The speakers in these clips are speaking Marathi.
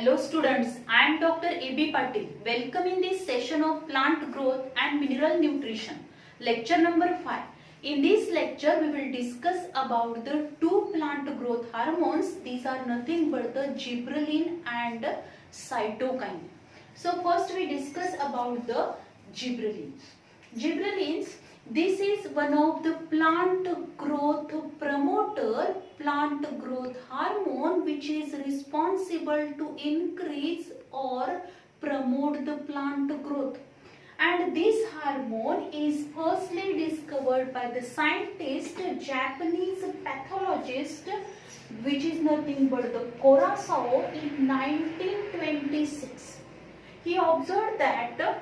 Hello students, I am Dr. A.B. Patil. Welcome in this session of plant growth and mineral nutrition. Lecture number 5. In this lecture we will discuss about the two plant growth hormones. These are nothing but the gibberellin and cytokine. So first we discuss about the gibberellin. Gibberellins, this is one of the plant growth promoter, plant growth hormone which is responsible to increase or promote the plant growth. And this hormone is firstly discovered by the scientist, Japanese pathologist, which is nothing but the Kurosawa in 1926. He observed that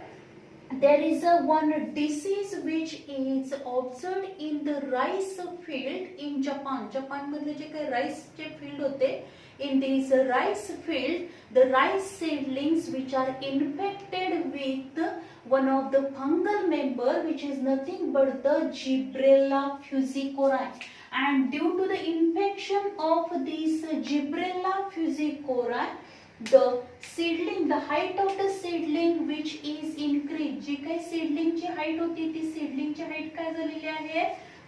there is one disease which is observed in the rice field in Japan. Japan मध्ये जे काही rice चे field होते, in this rice field, the rice seedlings which are infected with one of the fungal member which is nothing but the Gibberella fusicorae. And due to the infection of this Gibberella fusicorae, the seedling, the height of the seedling which is increased, जी काही seedling ची height होती ती seedling ची height काय झालेली आहे?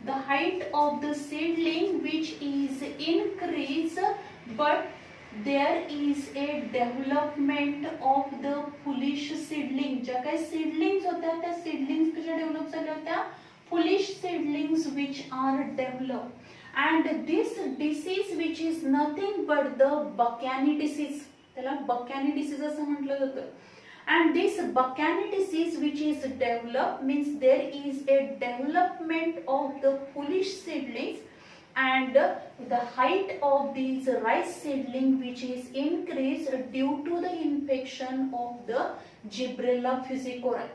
The height of the seedling which is increased, but there is a development of the foolish seedling. ज्या काही seedlings होत्या त्या seedlings कशा develop झाल्या होत्या? Foolish seedlings which are developed. And this disease which is nothing but the Buchanan disease. त्याला बकॅनी डिसीज असं म्हटलं जातं. And this Buchanan disease which is developed means there is a development of the foolish seedlings, and the height of these rice seedling which is increased due to the infection of the Gibberella fusicorae.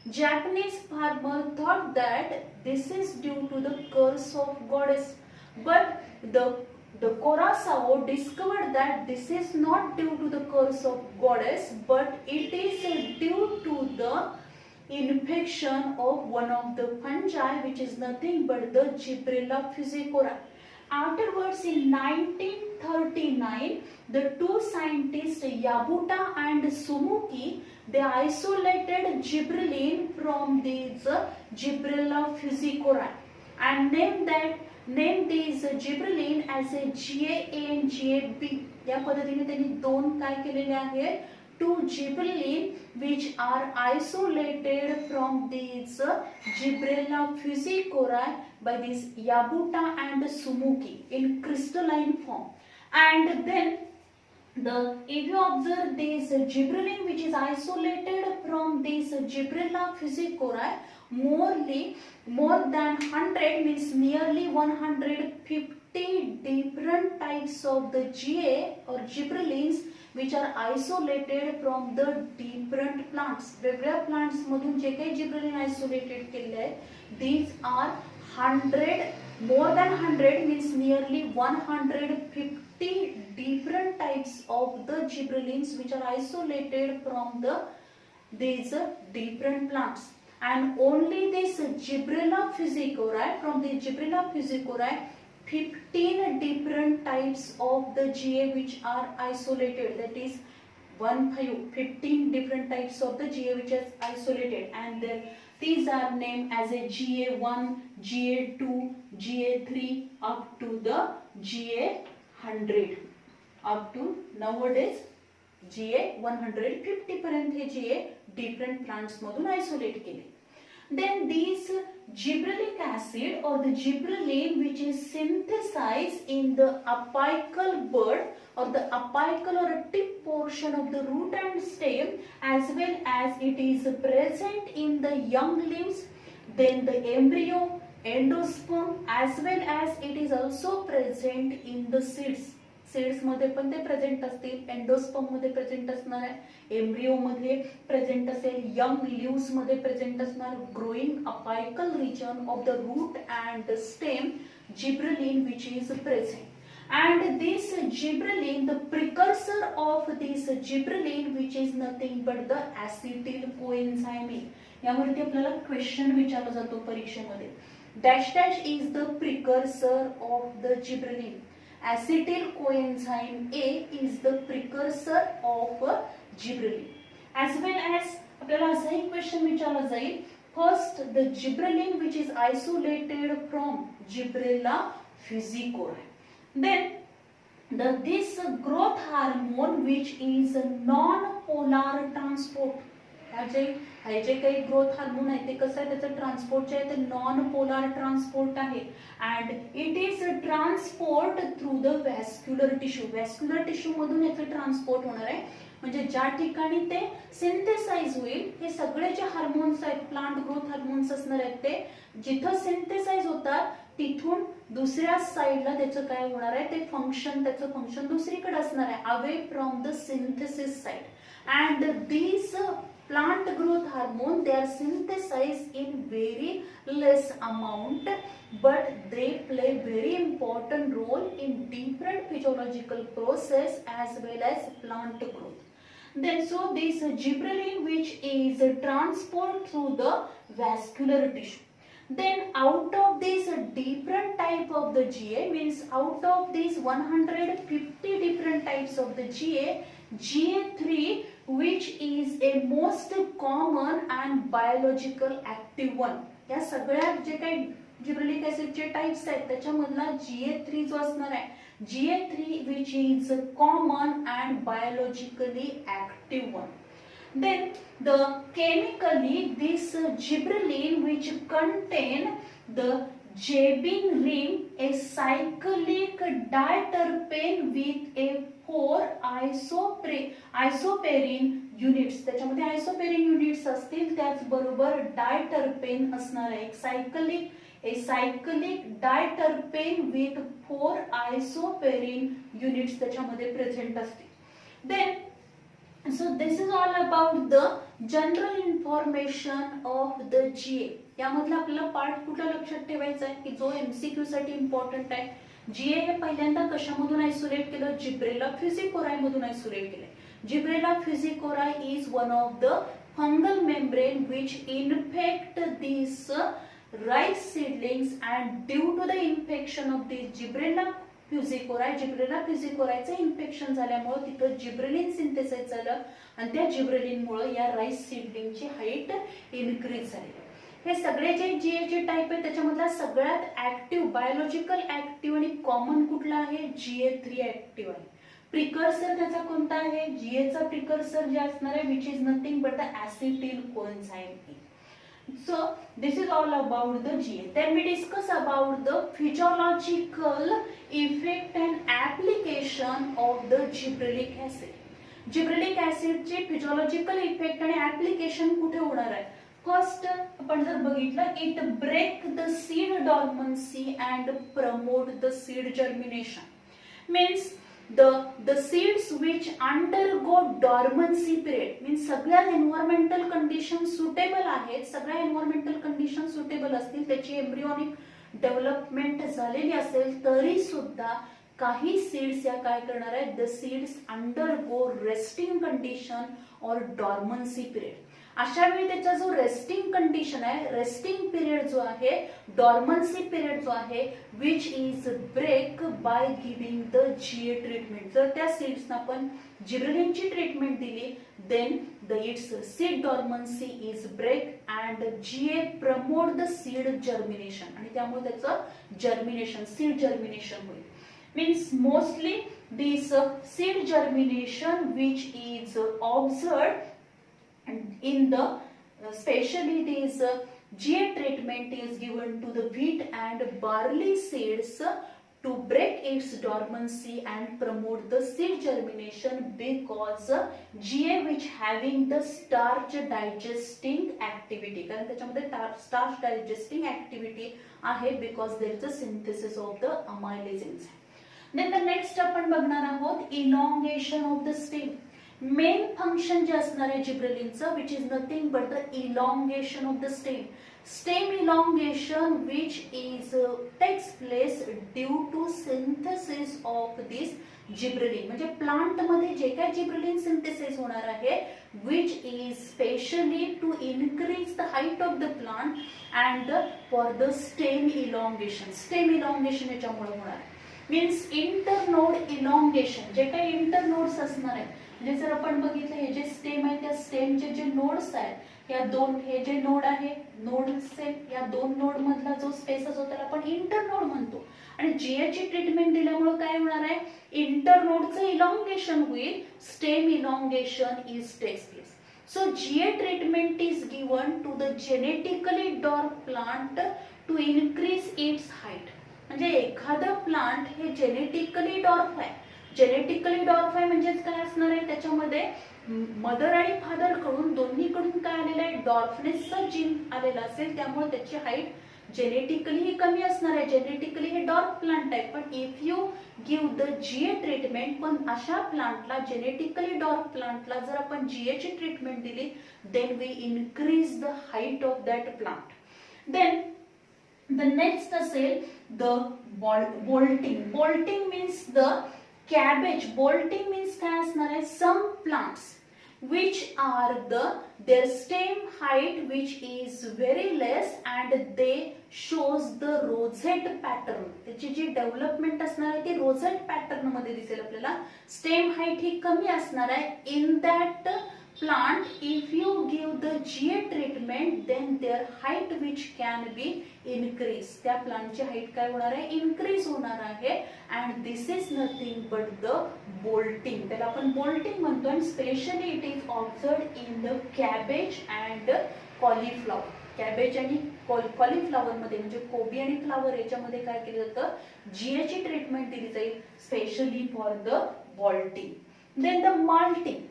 Japanese farmer thought that this is due to the curse of goddess, but the Kurosawa discovered that this is not due to the curse of goddess, but it is due to the infection of one of the fungi which is nothing but the Gibberella fusicorae. Afterwards, in 1939, the two scientists Yabuta and Sumuki, they isolated gibberellin from these Gibberella fusicorae and named these gibberellin as a GA and GAB. या पद्धतीने त्यांनी दोन काय केलेले आहेत? Two gibberellin which are isolated from these Gibberella fusicorae by this Yabuta and Sumuki in crystalline form. And then if you observe this gibberellin which is isolated from this Gibberella fusicorae, more than 100 means nearly 150 different types of the GA or gibberellins which are isolated from the different plants. वेगळ्या plants मधून जे काही gibberellin isolated केले आहेत, these are 100, more than 100 means nearly 150 different types of the gibberellins which are isolated from these different plants. And only this Gibberella fusicorae, from the Gibberella fusicorae, 15 different types of the GA which are isolated, that is 15 different types of the GA which is isolated, and these are named as a GA1, GA2, GA3 up to the GA100, up to nowadays GA150 पर्यंत हे GA different plants मधून isolate केले. Then these gibberellic acid or the gibberellin which is synthesized in the apical bud or the apical or a tip portion of the root and stem, as well as it is present in the young limbs, then the embryo, endosperm, as well as it is also present in the seeds. Seeds मध्ये पण ते प्रेझेंट असतील, एंडोस्पर्म मध्ये प्रेझेंट असणार आहे, एम्ब्रियो मध्ये प्रेझेंट असेल, यंग लीव्स मध्ये प्रेझेंट असणार, growing apical region of the root and stem, gibberellin which is present. And this gibberellin, the precursor of this gibberellin which is nothing but the acetyl coenzyme. यावरती आपल्याला क्वेश्चन विचारला जातो परीक्षेमध्ये. Dash dash is the precursor of the gibberellin. acetyl coenzyme A is the precursor of gibberellin. As well as आपल्याला असा एक क्वेश्चन विचारला जाईल, first the gibberellin which is isolated from Gibberella fusicorae. Then this growth hormone which is non-polar transport. हे जे काही ग्रोथ हार्मोन आहे ते कसं आहे, त्याचं ट्रान्सपोर्ट जे आहे ते नॉन पोलार ट्रान्सपोर्ट आहे and it is transport through the vascular tissue. Vascular tissue मधून याचं ट्रान्सपोर्ट होणार आहे, म्हणजे ज्या ठिकाणी ते सिंथेसाइज होईल, हे सगळे जे हार्मोन्स आहेत, प्लांट ग्रोथ हार्मोन्स असणार आहेत, ते जिथं सिंथेसाइज होतात तिथून दुसऱ्या साइडला त्याचं काय होणार आहे, ते त्याचं फंक्शन दुसरीकडे असणार आहे, away from the synthesis side. And these plant growth hormone, they are synthesized in very less amount, but they play very important role in different physiological process as well as plant growth. Then so this gibberellin which is transport through the vascular tissue. Then out of these different type of the GA, means out of these 150 different types of the GA3 which is a most common and biological active one. या सगळ्या जे काही जिब्रेलिक ऍसिडचे टाइप्स आहेत त्याच्यामधला GA3 जो असणार आहे, GA3 which is common and biologically active one. Then the chemically this gibberellin which contain the jabin ring, a cyclic diterpene with a 4 isoperin units. त्याच्यामध्ये आयसोपेरिन युनिट्स असतील, त्याचबरोबर डायटरपेन असणार आहे, a cyclic diterpene with 4 isoperin units त्याच्यामध्ये प्रेझेंट असतील. Then so this is all about the general information of the GA. यामधला आपल्याला पार्ट कुठला लक्षात ठेवायचा आहे की जो MCQ साठी इम्पॉर्टंट आहे. GA हे पहिल्यांदा कशामधून आयसोलेट केलं, जिब्रेला फ्युजिकोराय मधून आयसोलेट केले. Gibberella fujikuroi is one of the fungal membrane which infect these rice seedlings, and due to the infection of the Gibberella फ्युजिकोरायचं इन्फेक्शन झाल्यामुळे तिथं जिब्रेलिन सिंथेसाइज झालं आणि त्या जिब्रेलिनमुळे या राईस सीडलिंगची हाईट इन्क्रीज झाली. हे सगळे जे जीएचे टाइप आहे त्याच्यामधला सगळ्यात ऍक्टिव्ह, बायोलॉजिकल ऍक्टिव्ह आणि कॉमन कुठला आहे, GA3 ऍक्टिव्ह आहे. प्रिकर्सर त्याचा कोणता आहे, जीएचा प्रिकर्सर जे असणार आहे which is nothing but the acetyl coenzyme. So this is all about the GA. Then we discuss about the physiological effect and application of the gibberellic acid. Gibberellic acid चे physiological effect आणि application कुठे होणार आहे. फर्स्ट आपण जर बघितलं, it break the seed dormancy and promote the seed germination. Means the seeds which undergo dormancy period, means सगळ्या एन्व्हायरमेंटल कंडिशन सुटेबल आहेत, सगळ्या एन्व्हायरमेंटल कंडिशन सुटेबल असतील, त्याची एम्ब्रियोनिक डेव्हलपमेंट झालेली असेल तरी सुद्धा काही सीड्स या काय करणार आहेत, the seeds undergo resting condition और डॉर्मन्सी पिरियड. अशा वेळी त्याचा जो रेस्टिंग कंडिशन आहे, रेस्टिंग पिरियड जो आहे, डॉर्मन्सी पिरियड जो आहे, which is break by giving the GA treatment. जर त्या सीड्सना आपण जिब्रेलिनची ट्रीटमेंट दिली, then the its seed dormancy is break and GA promote the seed germination, आणि त्यामुळे त्याचं जर्मिनेशन, सीड जर्मिनेशन होईल. Means mostly this seed germination which is ऑब्झर्व्ड in the especially this GA treatment is given to the wheat and barley seeds to break its dormancy and promote the seed germination, because GA which having the starch digesting activity, कारण त्याच्यामध्ये starch digesting activity आहे, because there is a synthesis of the amylase enzyme. Then the next आपण बघणार आहोत elongation of the stem. Main function जे असणार आहे जिब्रेलिनचं, which is nothing but the elongation of the stem. Stem elongation which is takes place due to synthesis of this gibberellin. म्हणजे प्लांट मध्ये जे काय जिब्रेलिन सिंथेसिस होणार आहे, which is specially to increase the height of the plant and for the stem elongation. Stem elongation याच्यामुळे होणार आहे. Means internode elongation. जे काही इंटरनोड्स असणार आहे, म्हणजे जर आपण बघितलं हे जे स्टेम आहे त्या स्टेमचे जे नोड्स आहेत, या दोन हे जे नोड आहे नोड सेल, या दोन नोड मधला जो स्पेस असतो त्याला आपण इंटरनोड म्हणतो. आणि जीएची ट्रीटमेंट दिल्यामुळे काय होणार आहे, इंटरनोडचं इलॉंगेशन होईल, stem elongation is takes place. So GA treatment is given to the genetically dwarf plant to increase its height. म्हणजे एखादं प्लांट हे जेनेटिकली डॉर्फ आहे. जेनेटिकली डॉर्फ आहे म्हणजे काय असणार आहे, त्याच्यामध्ये मदर आणि फादर कडून दोन्हीकडून काय आलेलं आहे, डॉर्फनेसचं जीन आलेलं असेल, त्यामुळे त्याची हाईट जेनेटिकली ही कमी असणार आहे. जेनेटिकली हे डॉर्फ प्लांट आहे. पण if you give the GA treatment, पण अशा प्लांटला जेनेटिकली डॉर्फ प्लांटला जर आपण जीए ची ट्रीटमेंट दिली, then we increase the height of that plant. Then the next असेल the bolting. Bolting means the cabbage. Bolting means काय असणार आहे, some plants which are their stem height which is very less and they shows the rosette pattern. त्याची जी डेव्हलपमेंट असणार आहे ती रोझेट पॅटर्न मध्ये दिसेल आपल्याला. स्टेम हाईट ही कमी असणार आहे. In that plant, if you give the GA treatment, then their height which can be increase. त्या प्लांटची हाईट काय होणार आहे, इनक्रीज होणार आहे. and this is nothing but the bolting. त्याला आपण bolting म्हणतो. आणि specially it is observed in the cabbage and cauliflower. Cabbage आणि कॉलीफ्लॉवर मध्ये म्हणजे कोबी आणि फ्लावर याच्यामध्ये काय केलं जातं, GA ची ट्रीटमेंट दिली जाईल specially for the bolting. then the malting.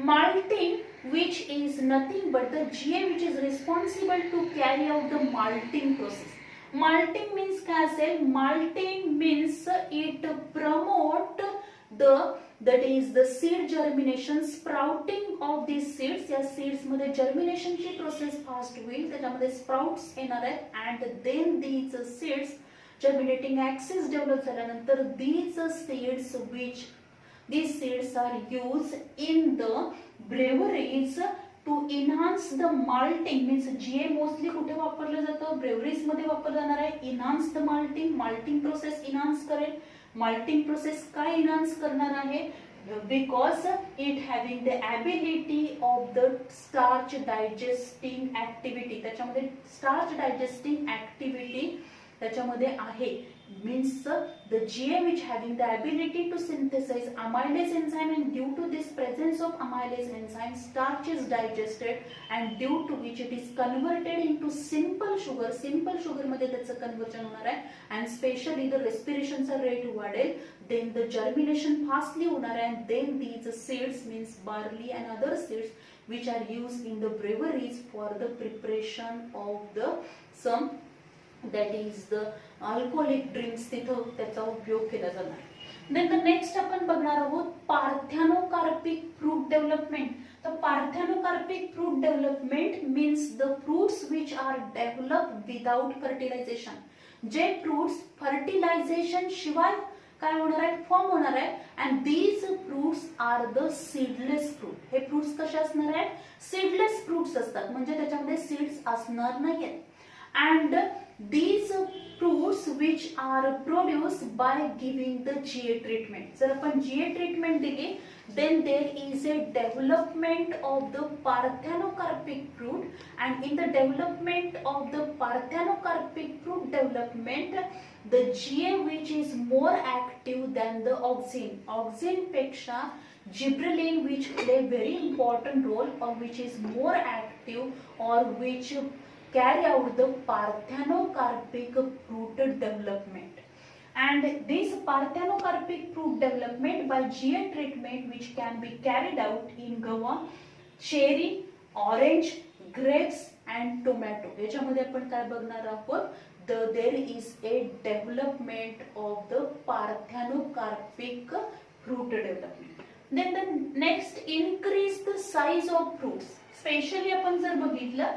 Malting, which is nothing but the GA which is responsible to carry out the malting process. Malting means काय असेल, malting means it promote that is the seed germination, sprouting of these seeds. या seeds मध्ये germination ची प्रोसेस फास्ट होईल, त्याच्यामध्ये स्प्राउट्स येणार आहेत. and then these seeds germinating axis develop झाल्यानंतर these seeds are used in the breweries to enhance the malting. means GA mostly कुठे वापरलं जातं, ब्रेवरीज मध्ये वापरलं जाणार आहे. enhance the malting, malting process enhance करेल. malting प्रोसेस काय enhance करणार आहे, because it having the ability of the starch digesting activity. त्याच्यामध्ये starch digesting activity त्याच्यामध्ये आहे. means the GA which having the ability to synthesize amylase enzyme, and due to this presence of amylase enzyme, starch is digested and due to which it is converted into simple sugar. simple sugar मध्ये त्याचं कन्वर्जन होणार आहे. and specially the respiration चा रेट वाढेल. then the germination fastly होणार आहे. and then these seeds means barley and other seeds which are used in the breweries for the preparation of the some that is the alcoholic drinks, तिथं त्याचा उपयोग केला जाणार. then the next आपण बघणार आहोत पार्थेनोकार्पिक फ्रूट डेव्हलपमेंट. तर parthenocarpic fruit development means the fruits which are developed without fertilization. जे फ्रूट्स फर्टिलायझेशन शिवाय काय होणार आहे, फॉर्म होणार आहे. and these fruits are the seedless fruit. हे फ्रूट्स कसे असणार आहेत, सीडलेस फ्रूट्स असतात, म्हणजे त्याच्यामध्ये सीड्स असणार नाहीत. and these fruits which are produced by giving the GA treatment. जर आपण GA treatment दिली, then there is a development of the parthenocarpic fruit, and in the development of the parthenocarpic fruit development, the GA which is more active than the auxin. auxin peksha gibberellin which play very important role, or which is more active, or which carry out the parthenocarpic fruit development. and this parthenocarpic fruit development by GA treatment which can be carried out in guava, cherry, orange, grapes and tomato. याच्यामध्ये आपण काय बघणार आहोत, there is a development of the parthenocarpic fruit development. then the next, increase the size of fruits. Specially आपण जर बघितलं,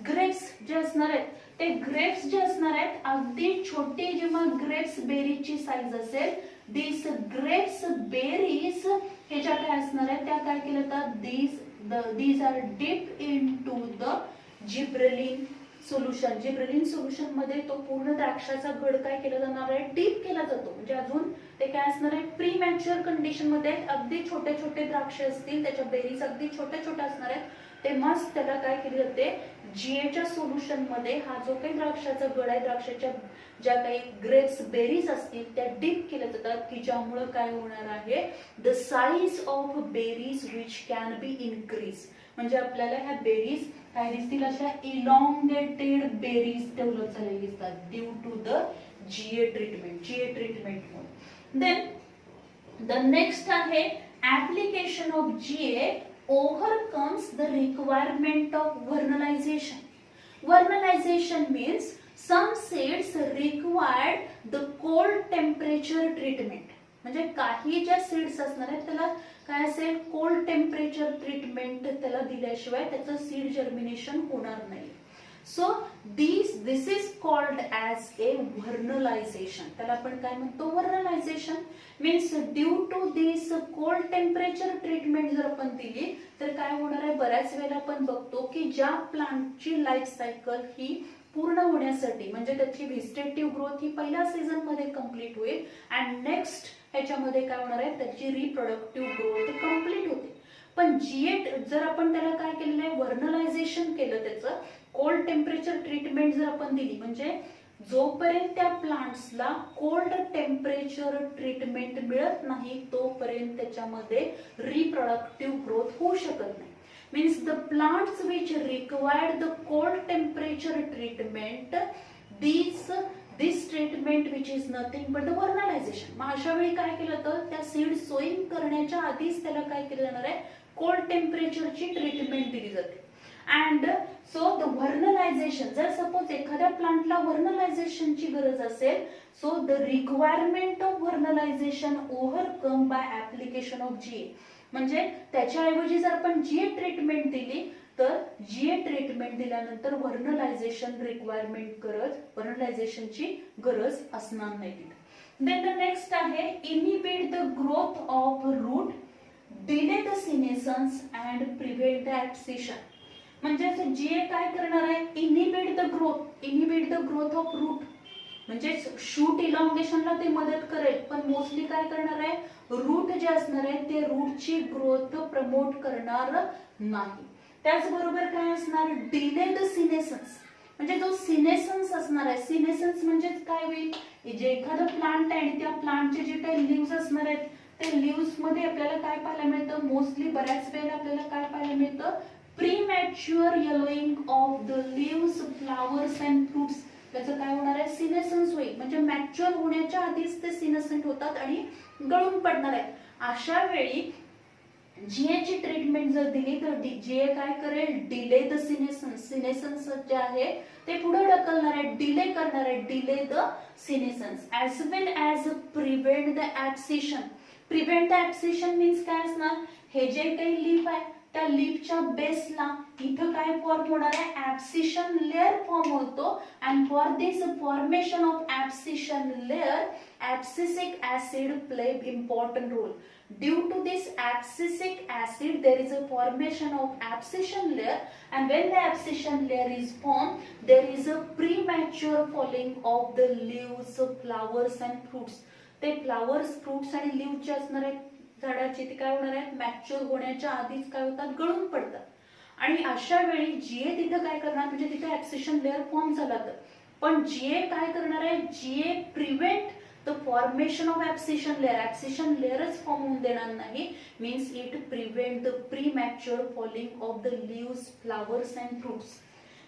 ग्रेप्स जे असणार आहेत ते ग्रेप्स जे असणार आहेत अगदी छोटे, जेव्हा ग्रेप्स बेरीची साईज असेल, दिस ग्रेप्स बेरीज हे ज्या काय असणार आहेत त्या काय केलं जातात, these are dipped into the gibberellin solution. मध्ये तो पूर्ण द्राक्षाचा घड काय केला जाणार आहे, डीप केला जातो, म्हणजे अजून ते काय असणार आहे, प्री मॅच्युअर कंडिशन मध्ये आहेत. अगदी छोटे छोटे द्राक्ष असतील, त्याच्या बेरीज अगदी छोट्या छोट्या असणार आहेत, तेव्हाच त्याला काय केले जाते, जीएच्या सोल्युशन मध्ये हा जो काही द्राक्षाचा गड आहे, द्राक्षाच्या ज्या काही ग्रेप्स बेरीज असतील त्या डीप केल्या जातात, की ज्यामुळे काय होणार आहे, द साईज ऑफ बेरीज विच कॅन बी इनक्रीज. म्हणजे आपल्याला ह्या बेरीज काय दिसतील, अशा इलॉंगेटेड बेरीज डेव्हलप झालेली दिसतात due to the GA treatment. Then the next आहे application of GA overcomes the requirement of vernalization. Vernalization means some seeds required the cold temperature treatment. म्हणजे काही ज्या सीड्स असणार आहेत त्याला काय असेल, कोल्ड टेम्परेचर ट्रीटमेंट त्याला दिल्याशिवाय त्याचं सीड जर्मिनेशन होणार नाही. So this is called as a vernalization. त्याला आपण काय म्हणतो, vernalization. Means due to this cold temperature treatment जर आपण दिली तर काय होणार आहे, बऱ्याच वेळेला आपण बघतो की ज्या प्लांटची लाईफ सायकल ही पूर्ण होण्यासाठी, म्हणजे त्याची व्हेजिटेटिव्ह ग्रोथ ही पहिल्या सीझन मध्ये कंप्लीट होईल अँड नेक्स्ट ह्याच्यामध्ये काय होणार आहे, त्याची रिप्रोडक्टिव्ह ग्रोथ कंप्लीट होते. पण जीए जर आपण त्याला काय केलेलं आहे, व्हर्नलायझेशन केलं, त्याचं कोल्ड टेम्परेचर ट्रीटमेंट जर आपण दिली, म्हणजे जोपर्यंत त्या प्लांट्सला कोल्ड टेम्परेचर ट्रीटमेंट मिळत नाही तोपर्यंत त्याच्यामध्ये रिप्रोडक्टिव्ह ग्रोथ होऊ शकत नाही. Means the plants which required the cold temperature treatment, this treatment which is nothing but the vernalization. मग अशा वेळी काय केलं तर त्या सीड सोईंग करण्याच्या आधीच त्याला काय केलं जाणार आहे, कोल्ड टेम्परेचरची ट्रीटमेंट दिली जाते. अँड सो द व्हर्नलायझेशन, जर सपोज एखाद्या प्लांटला व्हर्नलायझेशनची गरज असेल, so the requirement of vernalization overcome by application of GA. म्हणजे त्याच्याऐवजी जर आपण जीए ट्रीटमेंट दिली तर जीए ट्रीटमेंट दिल्यानंतर व्हर्नलायझेशन व्हर्नलायझेशनची गरज असणार नाही. देन द नेक्स्ट आहे inhibit the growth of root, delay the senescence and prevent the abscission. म्हणजे जीए काय करणार आहे, inhibit the growth of root. म्हणजे शूट इलॉंगेशनला ते मदत करेल, पण मोस्टली काय करणार आहे, रूट जे असणार आहे ते रूटची ग्रोथ प्रमोट करणार नाही. त्याचबरोबर काय असणार, डिले द सिनेसन्स. म्हणजे जो सिनेसन्स असणार आहे, सिनेसन्स म्हणजे काय होईल, जे एखादं प्लांट आहे आणि त्या प्लांटचे जे काही लिव्स असणार आहेत ते लिव्स मध्ये आपल्याला काय पाहायला मिळतं, मोस्टली बऱ्याच वेळेला आपल्याला काय पाहायला मिळतं, premature yellowing of the leaves, flowers and fruits. त्याचं काय होणार आहे, सिनेसन्स होईल. म्हणजे मॅच्युअर होण्याच्या आधीच ते सिनेसंट होतात आणि गळून पडणार आहेत. अशा वेळी जीएची ट्रीटमेंट जर दिली तर जीए काय करेल, डिले द सिनेसन्स जे आहे ते पुढे ढकलणार आहे, डिले करणार आहे, delay the senescence as well as prevent the abscission. Prevent the abscission means काय असणार, हे जे काही लीफ आहे त्या लीफच्या बेसला इथं काय फॉर्म होणार आहे, ऍब्सिशन लेअर फॉर्म होतो. And for this formation of abscission layer abscisic acid play important role. Due to this abscisic acid, there is a formation of abscission layer, and when the abscission layer is formed, there is a premature falling of the leaves, flowers and fruits. ते फ्लावर्स, फ्रुट्स आणि लीव्ह जे असणार आहेत झाडाचे ते काय होणार आहेत, मॅच्युअर होण्याच्या आधीच काय होतात, गळून पडतात. आणि अशा वेळी जीए तिथं काय करणार, म्हणजे तिथे ऍब्सिशन लेअर फॉर्म झाला तर, पण जीए काय करणार आहे, जीए प्रिव्हेंट the formation of abscission layerच फॉर्म होऊन देणार नाही. Means it prevent the premature falling of the leaves, flowers and fruits.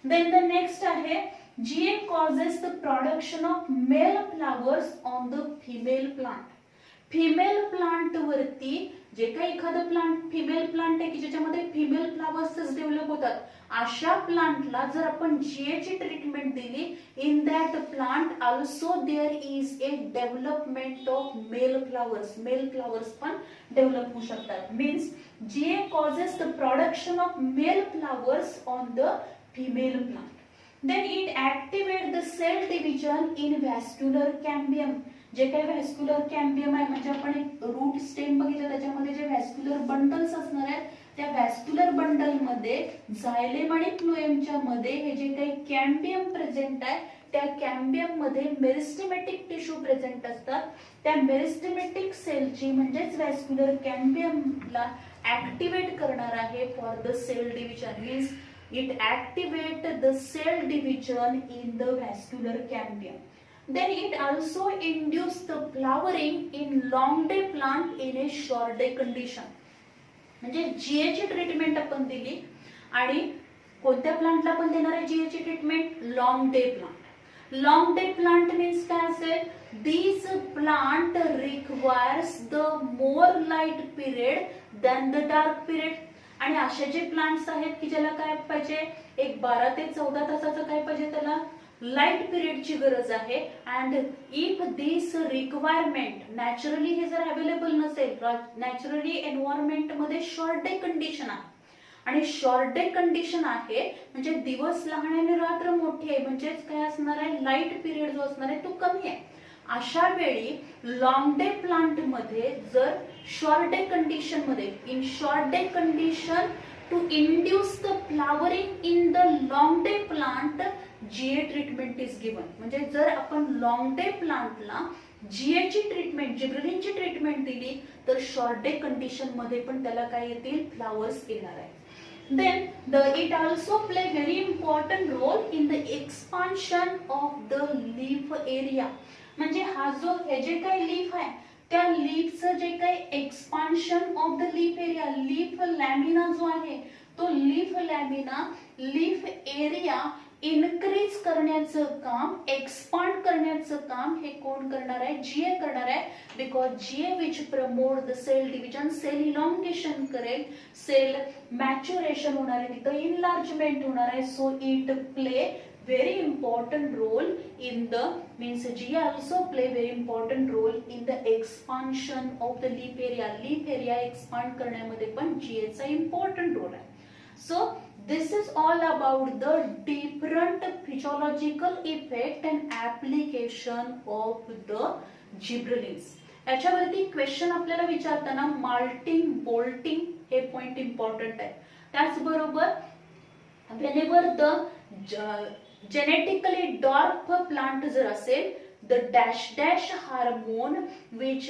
Then the next आहे GA causes the production of male flowers on the female plant. Female plant वरती जे काही एखादं प्लांट फिमेल प्लांट आहे की ज्याच्यामध्ये फिमेल फ्लावर्स डेव्हलप होतात, अशा प्लांटला जर आपण जीएची ट्रीटमेंट दिली, in that plant also there is a development of male flowers पण डेव्हलप होऊ शकतात. Means GA causes the production of male flowers on the female plant. Then it activate the cell division in vascular cambium. जे काही व्हॅस्क्युलर कॅम्बियम आहे, म्हणजे आपण एक रूट स्टेम बघितलं, त्याच्यामध्ये जे व्हॅस्क्युलर बंडल्स असणार आहेत त्या व्हॅस्क्युलर बंडल मध्ये झायलेम आणि फ्लोएमच्या मध्ये हे जे काही कॅम्बियम प्रेझेंट आहे त्या कॅम्बियम मध्ये मेरिस्टेमॅटिक टिश्यू प्रेझेंट असतात. त्या मेरिस्टेमॅटिक सेलची म्हणजेच व्हॅस्क्युलर कॅम्बियमला ऍक्टिव्हेट करणार आहे for the cell division. Means it activate the cell division in the vascular cambium. Then it also induce the flowering in long day plant in a short day condition. म्हणजे GA ची ट्रीटमेंट आपण दिली आणि कोणत्या प्लांटला आपण देणार आहे GA ची treatment? Long day plant. Long day plant means काय असेल? These plant requires the more light period than the dark period. आणि असे जे प्लांट्स आहेत की ज्याला काय पाहिजे? एक 12 ते 14 तासाचं काय पाहिजे त्याला? लाईट पिरियडची गरज आहे. And if this requirement naturally हे जर अवेलेबल नसेल, नॅचरली एन्व्हायरमेंट मध्ये शॉर्ट डे कंडिशन आहे आणि शॉर्ट डे कंडिशन आहे म्हणजे दिवस लहान आणि रात्र मोठी आहे, म्हणजेच काय असणार आहे? लाईट पिरियड जो असणार आहे तो कमी आहे. अशा वेळी लॉंग डे प्लांट मध्ये जर शॉर्ट डे कंडिशन मध्ये in short day condition to induce the flowering in the long day plant GA treatment is given. म्हणजे जर आपण लॉंग डे प्लांटला GA ची ट्रीटमेंट, जिब्रेलिनची ट्रीटमेंट दिली तर शॉर्ट डे कंडिशन मध्ये पण त्याला काय येतील? फ्लावर्स येणार आहे. Then it also play very important role in the expansion of the leaf area. म्हणजे हा जो हे जे काही लीफ आहे त्या लीफचं जे काही expansion of the leaf area, leaf lamina जो आहे तो leaf lamina, leaf area increase करण्याचं काम, एक्सपांड करण्याचं काम हे कोण करणार आहे? GA करणार आहे. Because GA which promote the cell division, cell elongation करेल, सेल मॅच्युरेशन होणार आहे, तिथं इनलार्जमेंट होणार आहे. So it play very important role in the means GA also play very important role in the expansion of the leaf area. leaf area expand करण्यामध्ये पण GA चा important role आहे. So this is all about the different physiological effect and application of the gibberellins. याच्यावरती क्वेश्चन आपल्याला विचारताना माल्टिंग, बोल्टिंग हे पॉइंट इम्पॉर्टंट आहे. त्याचबरोबर whenever the genetically dwarf plant जर असेल, the dash hormone which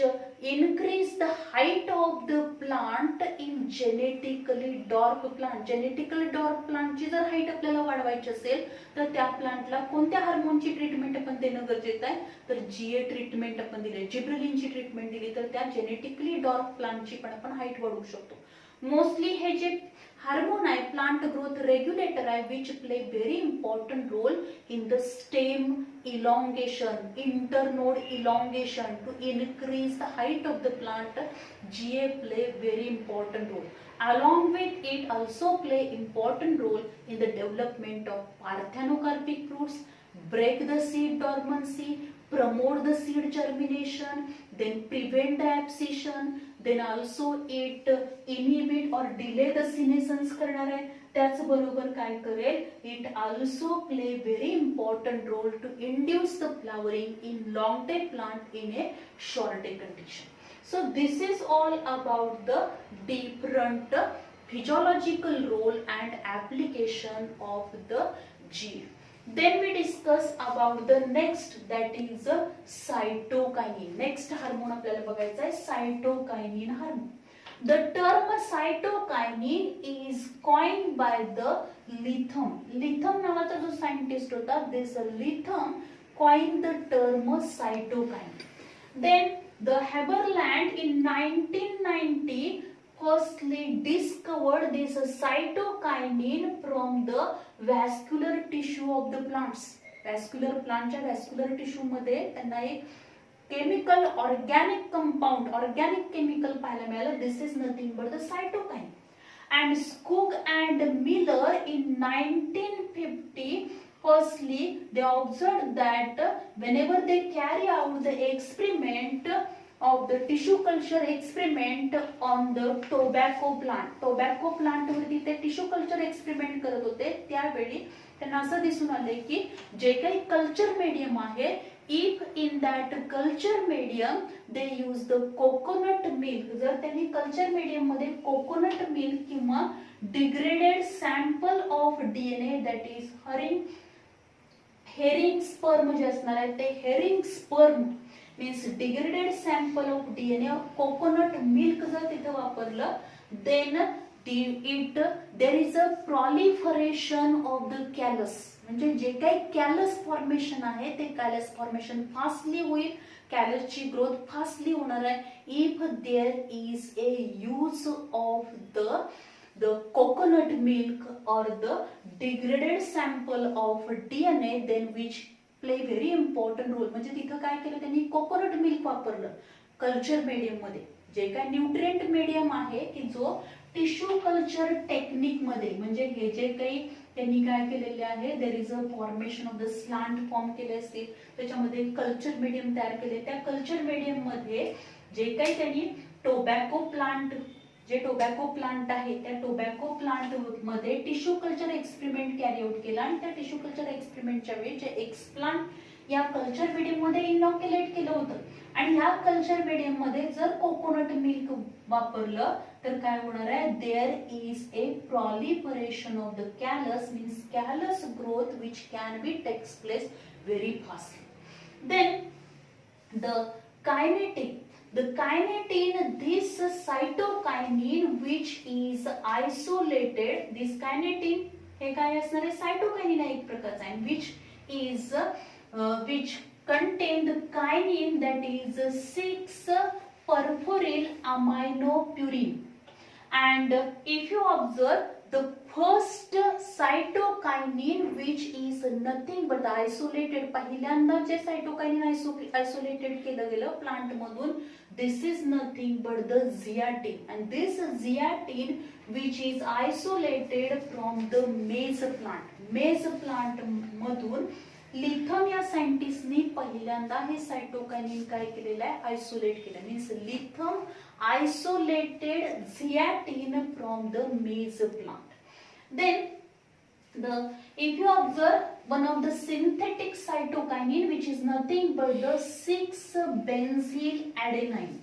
increase the height of the plant in genetically dwarf plant. genetically dwarf plant ची जर हाईट आपल्याला वाढवायची असेल तर त्या प्लांटला कोणत्या हार्मोनची ट्रीटमेंट आपण देणं गरजेचं आहे? तर GA ट्रीटमेंट आपण दिली, जिब्रेलिनची ट्रीटमेंट दिली तर त्या जेनेटिकली डॉर्फ प्लांटची पण आपण हाईट वाढवू शकतो. मोस्टली हे जे हार्मोन आहे प्लांट ग्रोथ रेग्युलेटर आहे which play very important role in the stem elongation, internode elongation to increase the height of the plant. GA play very important role. Along with it also play important role in the development of parthenocarpic fruits, break the seed dormancy, promote the seed germination, then prevent the abscission, then also it inhibit or delay the senescence करणार आहे. त्याचबरोबर काय करेल? It also play very important role to induce the flowering in long day plant in a short day condition. So this is all about the different physiological role and application of the GA. Then we discuss about the next, that is cytokinin. Next hormone आपल्याला बघायचा आहे cytokinin hormone. The term cytokinin is coined by the Lytham. Lytham नावाचा जो सायंटिस्ट होता, this Lytham coined the term cytokinin. Then the Haberland in 1990 firstly discovered this cytokinin from the vascular tissue of the plants. Vascular plantच्या vascular tissue मध्ये त्यांना एक chemical organic compound, organic chemical पाहायला मिळालं. This is nothing but the cytokine. And Skoog and Miller in 1950 firstly they observed that whenever they carry out the experiment of the tissue culture experiment on the tobacco plant वरती ते टिश्यू कल्चर एक्सपेरिमेंट करत होते त्यावेळी त्यांना असं दिसून आले की जे काही कल्चर मीडियम आहे if in that culture medium they use the coconut milk, जर त्यांनी कल्चर मीडियम मध्ये कोकोनट मिल्क किंवा degraded sample of DNA that is herring sperm जे असणार आहे ते herring sperm means degraded sample of DNA और कोकोनट मिल्क जर तिथे वापरलं then there is a proliferation of the callus, म्हणजे जे काही कॅलस फॉर्मेशन आहे ते कॅलस फॉर्मेशन फास्टली होईल, कॅलसची ग्रोथ फास्टली होणार आहे if there is a use of the coconut milk or the degraded sample of DNA then which play very important role. म्हणजे तिथं काय केलं त्यांनी कोकोनट मिल्क वापरलं कल्चर मीडियम मध्ये, जे काय न्यूट्रिएंट मीडियम आहे की जो टिश्यू कल्चर टेक्निक मध्ये, म्हणजे हे जे काही त्यांनी काय केलेले आहे there is a formation of the slant form केले असतील, त्याच्यामध्ये कल्चर मीडियम तयार केले, त्या कल्चर मीडियम मध्ये जे काही त्यांनी टोबॅको प्लांट, जे टोबॅको प्लांट आहे त्या टोबॅको प्लांट मध्ये tissue culture experiment carry out केला आणि त्या टिश्यू कल्चर एक्सपेरिमेंटच्या वेळी जे एक्सप्लांट या कल्चर मीडियम मध्ये इनॉक्युलेट केलं होतं आणि ह्या कल्चर मीडियम मध्ये जर कोकोनट मिल्क वापरलं तर काय होणार आहे there is a proliferation of the callus means callus growth which can be takes place very fastly. Then the kinetin, this cytokinin which is isolated, this kinetin हे काय असणार आहे सायटोकायनिन एक प्रकारचा आहे which is which contain the kinin that is 6 perforyl aminopurine. And if you observe the first cytokinin which is nothing but isolated, पहिल्यांदा जे cytokinin isolated केलं गेलं प्लांट मधून, this is nothing but the zeatin, and this zeatin which is isolated from the maize plant. maize plant मधून लिथम या सायंटिस्टनी पहिल्यांदा हे सायटोकायनिन काय केलेलं आहे आयसोलेट केलं, means Latham isolated zeatin from the maize plant. Then if you observe one of the synthetic cytokinin which is nothing but the 6-benzyl adenine.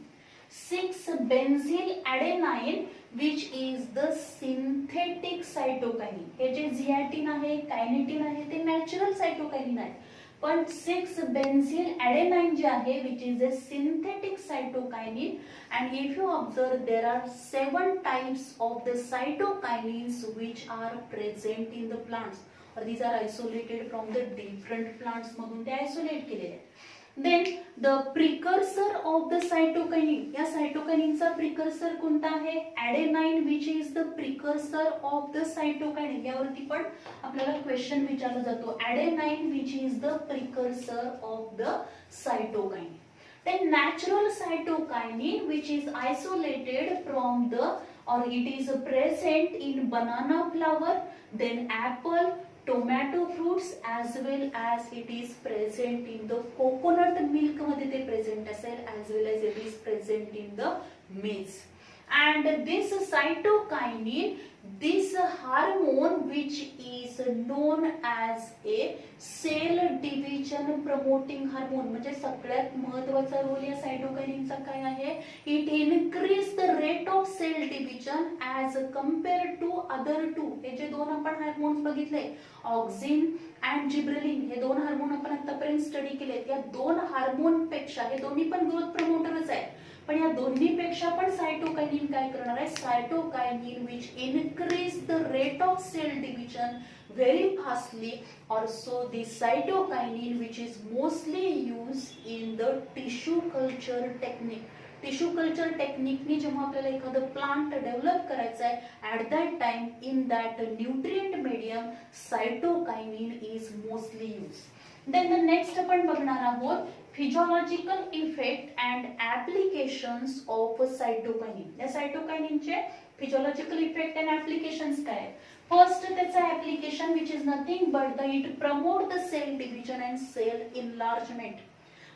6-benzyl adenine which is the synthetic cytokinin. हे जे zeatin आहे कायनेटिन आहे ते नॅचरल सायटोकायनिन आहे, पण 6-benzyl adenine जे आहे which is a synthetic cytokinin, and if you observe there are 7 types of the cytokinins which are present in the plants, or these are isolated from the different plants मधून ते isolate केलेले आहेत. Then the precursor of the cytokinin, या सायटोकायनिनचा प्रिकर्सर कोणता आहे adenine which is the precursor of the cytokinin. यावरती पण आपल्याला क्वेश्चन विचारला जातो adenine which is the precursor of the cytokinin. Then natural cytokinin which is isolated from the, or it is present in banana flower, then apple, tomato fruits, as well as it is present in the coconut milk मध्ये ते present असेल, as well as it is present in the maize. And this cytokinin, this hormone which is known as a cell division promoting hormone, म्हणजे सगळ्यात महत्त्वाचा रोल या सायटोकायनिनचा काय आहे, it increase the rate of cell division as compared to other two. हे जे दोन आपण हार्मोन्स बघितले ऑक्सिन and जिब्रेलिन, हे दोन हार्मोन आपण आतापर्यंत स्टडी केलेत, या दोन हार्मोन पेक्षा हे दोन्ही पण ग्रोथ प्रमोटरच आहेत, पण या दोन्ही पेक्षा पण सायटोकायनिन काय करणार आहे cytokinin which increase the rate of cell division very fastly. Also the cytokinin which is mostly used in the tissue culture technique. Tissue culture टेक्निकनी जेव्हा आपल्याला एखादं प्लांट डेव्हलप करायचं आहे at that time in that nutrient medium cytokinin is mostly use. Then the next आपण बघणार आहोत physiological effect and applications of cytokinin. या सायटोकायनिनचे फिजियोलॉजिकल इफेक्ट अँड ऍप्लिकेशन्स काय आहेत. फर्स्ट त्याचा application which is nothing but it promote the cell division and cell enlargement.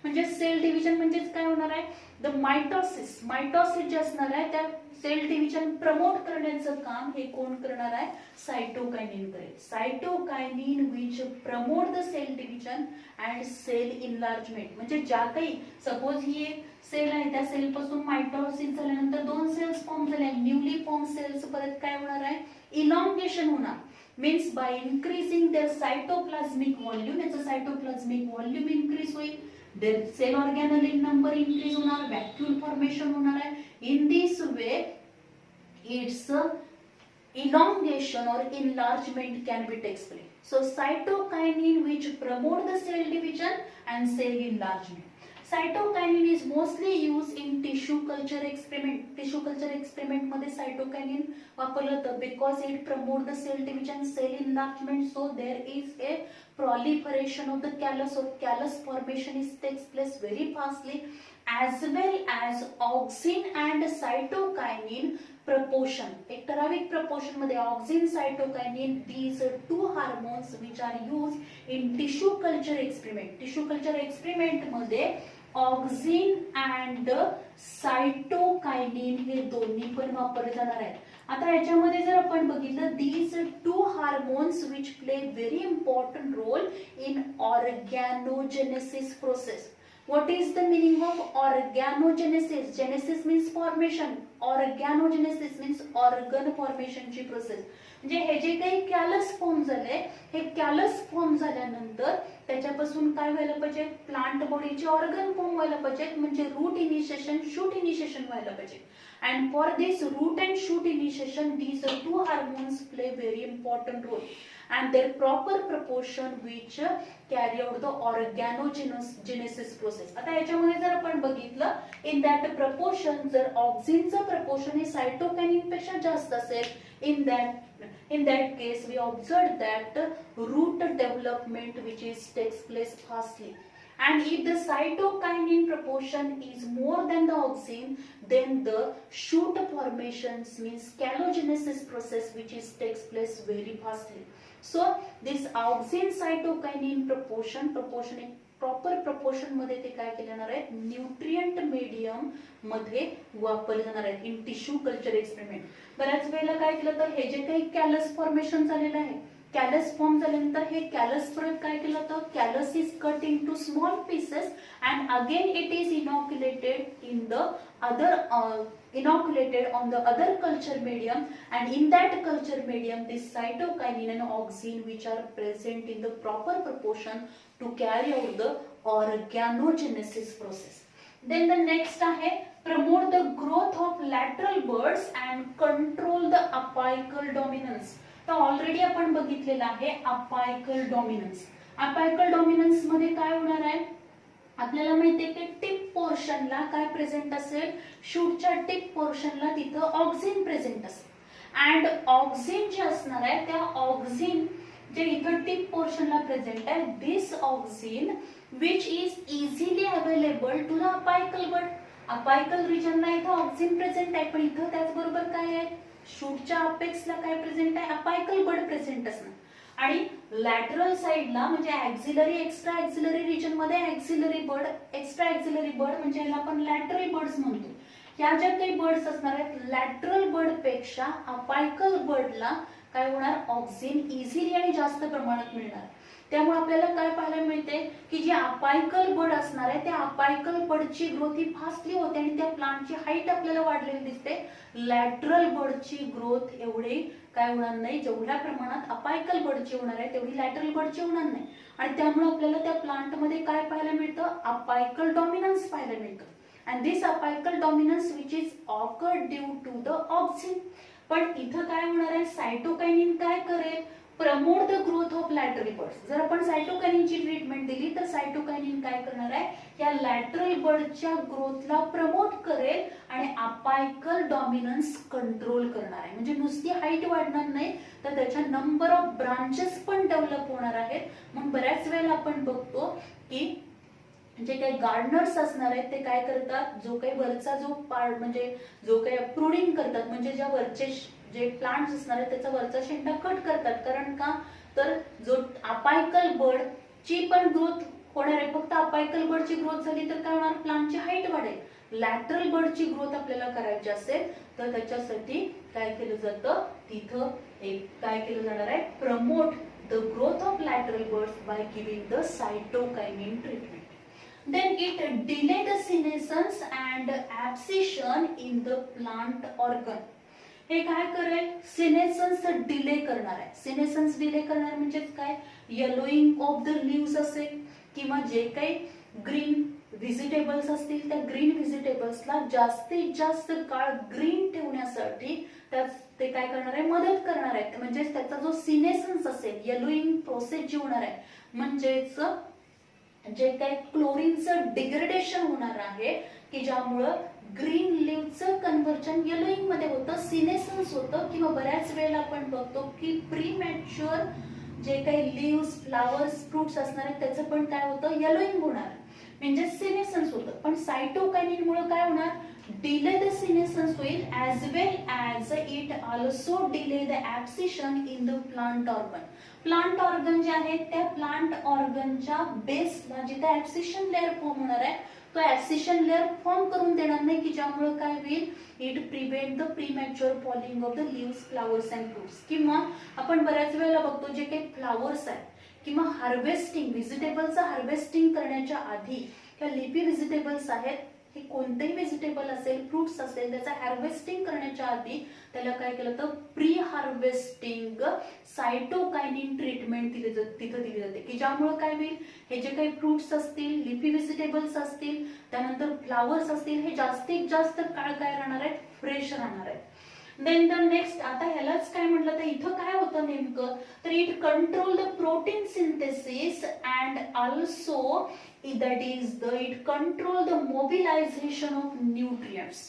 म्हणजे सेल डिव्हिजन म्हणजेच काय होणार आहे, द मायटोसिस जे असणार आहे त्या सेल डिव्हिजन प्रमोट करण्याचं काम हे कोण करणार आहे, सायटोकायनिन करेल. Cytokinin which promote the cell division and cell enlargement. म्हणजे ज्या काही सपोज ही एक सेल आहे त्या सेल पासून मायटोसिस झाल्यानंतर 2 सेल्स फॉर्म झाल्या, न्यूली फॉर्म सेल्स परत काय होणार आहे, इलॉंगेशन होणार. Means by increasing their cytoplasmic volume, याचं सायटोप्लाझ्मिक व्हॉल्यूम इन्क्रीज होईल, their cell organelle in number increase होणार, व्हॅक्यूल फॉर्मेशन होणार आहे. In this way its elongation or enlargement can be takes place. So cytokinin which promote the cell division and cell enlargement. Cytokinin is mostly used in tissue culture experiment. Tissue culture experiment मध्ये cytokinin वापरलं जातं because it promote the cell division, cell enlargement. So there is a proliferation of the callus or callus formation is takes place very fastly, as well as auxin and cytokinin proportion. एक ठराविक proportion मध्ये auxin, cytokinin, these two hormones which are used in tissue culture experiment. Tissue culture experiment मध्ये ऑक्झिन अँड सायटोकायनिन हे दोन्ही पण वापरले जाणार आहेत. आता याच्यामध्ये जर आपण बघितलं, these two hormones which play very important role in organogenesis process. What is the meaning of organogenesis? Genesis means formation. Organogenesis means organ formation ची प्रोसेस. म्हणजे हे जे काही कॅलस फॉर्म झाले, हे कॅलस फॉर्म झाल्यानंतर त्याच्यापासून काय व्हायला पाहिजे, प्लांट बॉडीचे ऑर्गन फॉर्म व्हायला पाहिजे, म्हणजे रूट इनिशिएशन, शूट इनिशिएशन व्हायला पाहिजे. And for this root and shoot initiation, these two hormones play very important role, and their proper proportion which carry out the organogenesis process. आता याच्यामध्ये जर आपण बघितलं, in that proportion जर ऑक्झिनचं proportion हे सायटोकायनिन पेक्षा जास्त असेल, in that case we observe that root development which is takes place fastly. And if the cytokinin proportion is more than the auxin, then the shoot formations means calogenesis process which is takes place very fastly. So this auxin cytokinin proportion एक प्रॉपर proportion मध्ये ते काय केले जाणार आहे, न्यूट्रिएंट मीडियम मध्ये वापरले जाणार आहेत इन टिश्यू कल्चर एक्सपेरिमेंट. बऱ्याच वेळेला काय केलं तर हे जे काही कॅलस फॉर्मेशन झालेलं आहे, कॅलस फॉर्म झाल्यानंतर हे कॅलस परत काय केलं तर callus is cut into small pieces and again it is inoculated in the other inoculated on the other culture medium, and in that culture medium this cytokinin and auxin which are present in the proper proportion to carry out the organogenesis process. Then the next आहे promote the growth of lateral buds and control the apical dominance. तर ऑलरेडी आपण बघितलेलं आहे अपायकल डॉमिनन्स. अपायकल डॉमिनन्स मध्ये काय होणार आहे, आपल्याला माहितीये की टिप पोर्शनला काय प्रेझेंट असेल, शूटच्या टिप पोर्शनला तिथं ऑक्झिन प्रेझेंट असेल. अँड ऑक्झिन जे असणार आहे त्या ऑक्झिन जे इथं टिप पोर्शनला प्रेझेंट आहे, this auxin which is easily available to the apical bud. Apical रिजनला इथं ऑक्झिन प्रेझेंट आहे, पण इथं त्याचबरोबर काय आहे, शूटच्या अपेक्सला काय प्रेझेंट आहे, अपायकल बड प्रेझेंट असणार. आणि लॅटरल साइडला म्हणजे ऍक्झिलरी, एक्स्ट्रा ऍक्झिलरी रिजन मध्ये auxiliary bird, extra auxiliary bird म्हणजे याला आपण लॅटरल बर्ड्स म्हणतो. या ज्या काही बर्ड्स असणार आहेत, लॅटरल बर्ड पेक्षा अपायकल बर्डला काय होणार, ऑक्झिन इझिली आणि जास्त प्रमाणात मिळणार. त्यामुळे आपल्याला काय पाहायला मिळते की जे अपायकल बर्ड असणार आहे त्या अपायकल बर्डची ग्रोथ ही फास्टली होते आणि त्या प्लांटची हाईट आपल्याला वाढलेली दिसते. लॅटरल बर्डची ग्रोथ एवढी काय होणार नाही, जेवढ्या प्रमाणात अपायकल बर्डची होणार आहे तेवढी लॅटरल बर्डची होणार नाही. आणि त्यामुळे आपल्याला त्या प्लांट मध्ये काय पाहायला मिळतं, अपायकल डॉमिनन्स पाहायला मिळतं. And this apical dominance which is occurred due to the auxin. पण इथं काय होणार आहे, सायटोकायनिन काय करेल, promote the growth of lateral buds. जर आपण सायटोकायनिनची ट्रीटमेंट दिली तर सायटोकायनिन काय करणार आहे, या लॅटरल बर्डच्या ग्रोथला प्रमोट करेल आणि अपायकल डॉमिनन्स कंट्रोल करणार आहे. म्हणजे नुसती हाईट वाढणार नाही तर त्याच्या नंबर ऑफ ब्रांचेस पण डेव्हलप होणार आहेत. मग बऱ्याच वेळेला आपण बघतो की जे काही गार्डनर्स असणार आहेत ते काय करतात, जो काही वरचा जो पार्ट म्हणजे जो काही प्रुनिंग करतात, म्हणजे ज्या वरचे जे प्लांट्स असणार आहेत त्याचा वरचा शेंडा कट करतात. कारण का तर जो अपायकल बर्ड ची पण ग्रोथ होणार आहे. फक्त अपायकल बर्डची ग्रोथ झाली तर काय होणार, प्लांटची हाईट वाढेल. लॅटरल बर्डची ग्रोथ आपल्याला करायची असेल तर त्याच्यासाठी काय केलं जातं, तिथं एक काय केलं जाणार आहे, promote the growth of lateral buds by giving the cytokinin treatment. Then it delay the senescence and abscission in the plant organ. हे काय करेल, सिनेसन्स डिले करणार आहे. सिनेसन्स डिले करणार म्हणजे काय, येलोइंग ऑफ द लीव्स असेल किंवा जे काही ग्रीन व्हेजिटेबल्स असतील त्या ग्रीन व्हेजिटेबल्सला जास्तीत जास्त काळ ग्रीन ठेवण्यासाठी ते काय करणार आहे, मदत करणार आहे. म्हणजे त्याचा जो सिनेसन्स असेल, येलोइंग प्रोसेस जी होणार आहे, म्हणजेच जे काही क्लोरीनचं डिग्रेडेशन होणार आहे की ज्यामुळं ग्रीन लीव्हचं कन्व्हर्जन येलोइंग मध्ये होतं, सिनेसन्स होतं. किंवा बऱ्याच वेळेला आपण बघतो की प्रीमॅच्युअर जे काही लीव्स, फ्लावर्स, फ्रुट्स असणार आहेत त्याचं पण काय होतं, येलोइंग होणार, म्हणजे सिनेसन्स होतं. पण सायटोकायनिन मुळे काय होणार, डिले द सिनेसन्स होईल, as well as it also delay the abscission in the plant organ. Plant organ जे आहे त्या प्लांट ऑर्गनच्या बेसला जिथे ॲब्सिशन लेअर फॉर्म होणार आहे तो ॲब्सिशन लेअर फॉर्म करून देणार नाही, की ज्यामुळे काय होईल, it prevent the premature falling of the leaves, flowers and fruits. किंवा आपण बऱ्याच वेळेला बघतो जे काही फ्लावर्स आहेत किंवा हार्वेस्टिंग, व्हेजिटेबलचं हार्वेस्टिंग करण्याच्या आधी किंवा लिफी व्हेजिटेबल्स आहेत, हे कोणतेही व्हेजिटेबल असेल, फ्रुट्स असेल, त्याचा हार्वेस्टिंग करण्याच्या आधी त्याला काय केलं तर प्री हार्वेस्टिंग सायटोकायनिन ट्रीटमेंट तिथं दिली जाते, की ज्यामुळे काय होईल, हे जे काही फ्रुट्स असतील, लिफी व्हेजिटेबल्स असतील, त्यानंतर फ्लावर्स असतील, हे जास्तीत जास्त काळ काय राहणार आहेत, फ्रेश राहणार आहेत. देन द नेक्स्ट, आता ह्यालाच काय म्हटलं तर इथं काय होतं नेमकं, तर it control the protein synthesis and also that is it control the mobilization of nutrients.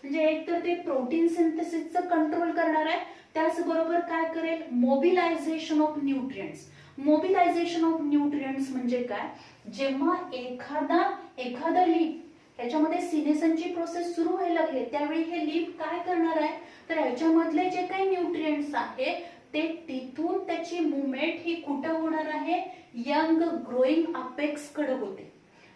म्हणजे एक तर ते प्रोटीन सिंथेसिसचं कंट्रोल करणार आहे, त्याचबरोबर काय करेल, mobilisation of nutrients. Mobilisation of nutrients म्हणजे काय, जेव्हा एखादा लीफ याच्यामध्ये सिनेसनची प्रोसेस सुरू व्हायला लागली त्यावेळी हे लीफ काय करणार आहे, तर याच्यामधले जे काही न्यूट्रिएंट्स आहे ते तिथून त्याची मुवमेंट ही कुठं होणार आहे, यंग ग्रोईंग अपेक्स कडे होते.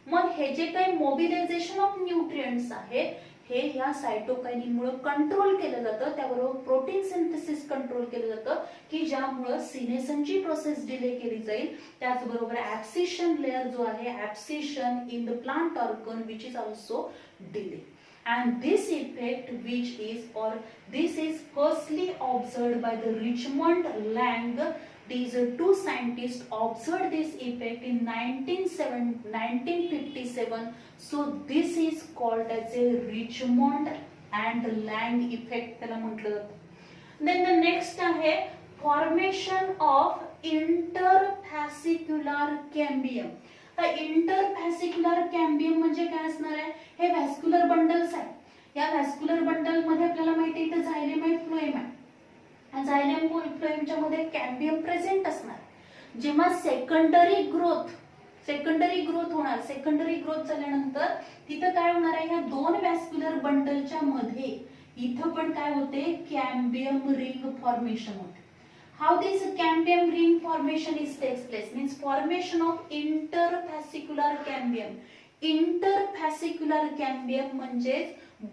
मग हे जे काही मोबिलायझेशन ऑफ न्यूट्रिएंट्स आहे हे या सायटोकायनिन मुळे कंट्रोल केलं जातं, त्याबरोबर प्रोटीन सिंथेसिस कंट्रोल केलं जातं, की ज्यामुळे सिनेसनची प्रोसेस डिले केली जाईल. त्याचबरोबर ॲब्सिशन लेअर जो आहे, abscission in the plant organ which is also delay. And this effect this is firstly observed by the Richmond Lang. These two scientists observed this effect in 1957. So this is called as a Richmond and Lang effect त्याला म्हटलं जातं. Then the next आहे formation of interfascicular cambium. Interfascicular cambium म्हणजे काय असणार आहे, हे व्हॅस्क्युलर बंडल्स आहेत. या व्हॅस्क्युलर बंडल मध्ये आपल्याला माहिती आहे इथे झायलेम आहे, फ्लोएम आहे. झायलेम फ्लोएमच्या मध्ये कॅम्बियम प्रेझेंट असणार. जेव्हा सेकंडरी ग्रोथ होणार, सेकंडरी ग्रोथ झाल्यानंतर तिथं काय होणार आहे, या दोन व्हॅस्क्युलर बंडलच्या मध्ये इथं पण काय होते, कॅम्बियम रिंग फॉर्मेशन होते. How this cambium ring formation takes place means formation of interfascicular cambium. Interfascicular cambium म्हणजे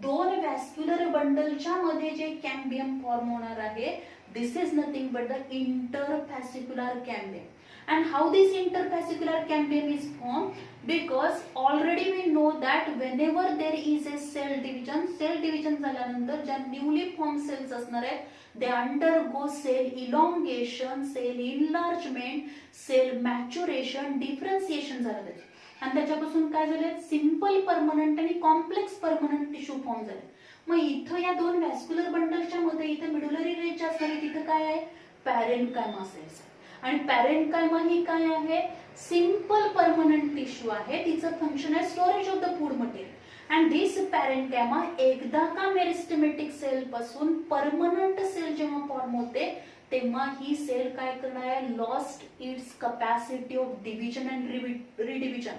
दोन व्हॅस्क्युलर बंडलच्या मध्ये जे कॅम्बियम फॉर्म होणार आहे, this is nothing but the interfascicular cambium. And how this interfascicular cambium is formed? Because already we know that whenever there is a cell division झाल्यानंतर ज्या newly formed cells असणार आहेत they undergo cell elongation, cell enlargement, cell maturation, differentiation झालं त्याचे. आणि त्याच्यापासून काय झालं, सिंपल परमनंट आणि कॉम्प्लेक्स परमनंट टिश्यू फॉर्म झाले. मग इथं या दोन व्हॅस्क्युलर बंडलच्या मध्ये इथं मिडुलरी रेंज असणारी तिथं काय आहे, पॅरेन्कायमा सेल्स. आणि पॅरेन्कायमा ही काय आहे, सिंपल परमनंट टिश्यू आहे. तिचं फंक्शन आहे storage of the food material. And this parenchyma एकदा का मेरिस्टेमेटिक सेल पासून परमनंट सेल जेव्हा फॉर्म होते तेव्हा ही सेल काय करणार आहे, lost its capacity of division and redivision.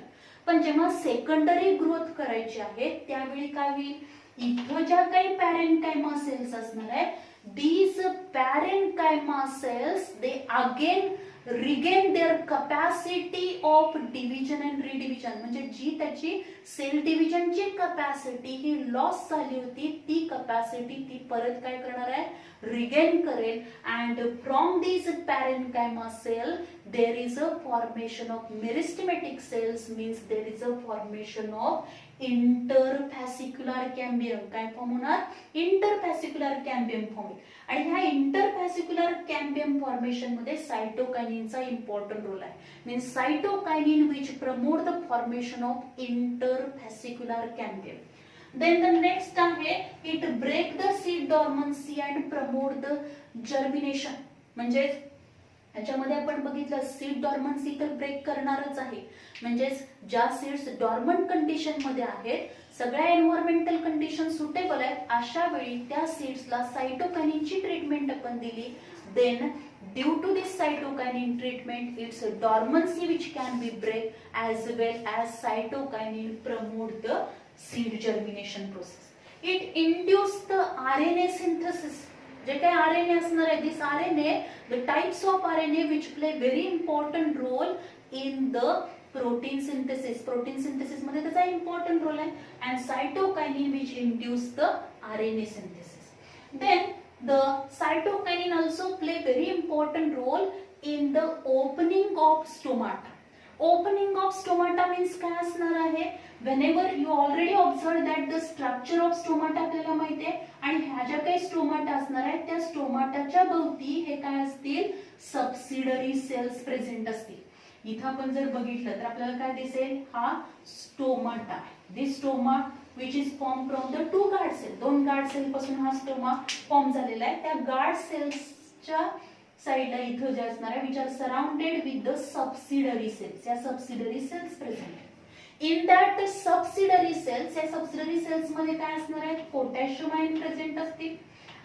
पण जेव्हा सेकंडरी ग्रोथ करायची आहे त्यावेळी काय होईल, इथं ज्या काही पॅरेन्कायमा सेल्स असणार आहे, these parenchyma cells they again regain their capacity of division and redivision, म्हणजे जी त्याची सेल डिव्हिजनची कपॅसिटी ही लॉस झाली होती ती कपॅसिटी ती परत काय करणार आहे, रिगेन करेल. And from this parenchyma cell there is a formation of meristematic cells, means there is a formation of interfascicular cambium. काय फॉर्म होणार, इंटरफॅसिक्युलर कॅम्बियम फॉर्म होईल. आणि ह्या इंटरफॅसिक्युलर कॅम्बियम फॉर्मेशन मध्ये सायटोकायनिनचा इम्पॉर्टंट रोल आहे. Means cytokinin which promote the formation of interfascicular cambium. Then the next आहे it break the seed dormancy and promote the germination. म्हणजे याच्यामध्ये आपण बघितलं सीड डॉर्मन्सी तर ब्रेक करणारच आहे, म्हणजेच ज्या सीड्स डॉर्मंट कंडिशन मध्ये आहेत, सगळ्या एन्व्हायरमेंटल कंडिशन सुटेबल आहेत, अशा वेळी त्या सीड्सला सायटोकायनिनची ट्रीटमेंट आपण दिली. Then due to this cytokinin treatment its dormancy which can be break as well as cytokinin promote the seed germination process. It induce the RNA synthesis. जे काही RNA असणार आहे, this RNA, the types of RNA which play very important role in the protein synthesis. Protein synthesis मध्ये त्याचा important role आहे. And cytokinin which induce the RNA synthesis. Then the cytokinin also play very important role in the opening of stomata. Opening of stomata means काय असणार आहे, whenever you already observed that the structure of stomata आपल्याला माहिती आहे, आणि ह्या ज्या काही स्टोमाटा असणार आहेत त्या स्टोमाटाच्या भोवती हे काय असतील, सबसिडरी सेल्स प्रेझेंट असतील. इथं आपण जर बघितलं तर आपल्याला काय दिसेल, हा स्टोमाटा आहे. This stoma which is formed from the two guard cell. दोन गार्ड सेल पासून हा स्टोमा फॉर्म झालेला आहे. त्या गार्ड सेल्सच्या साइडला इथं जे असणार आहे, which are surrounded with the subsidiary cells. या सबसिडरी सेल्स प्रेझेंट आहेत. इन दॅट सबसिडरी सेल्स, या सबसिडरी सेल्स मध्ये काय असणार आहे, पोटॅशियम आयन प्रेझेंट असतील.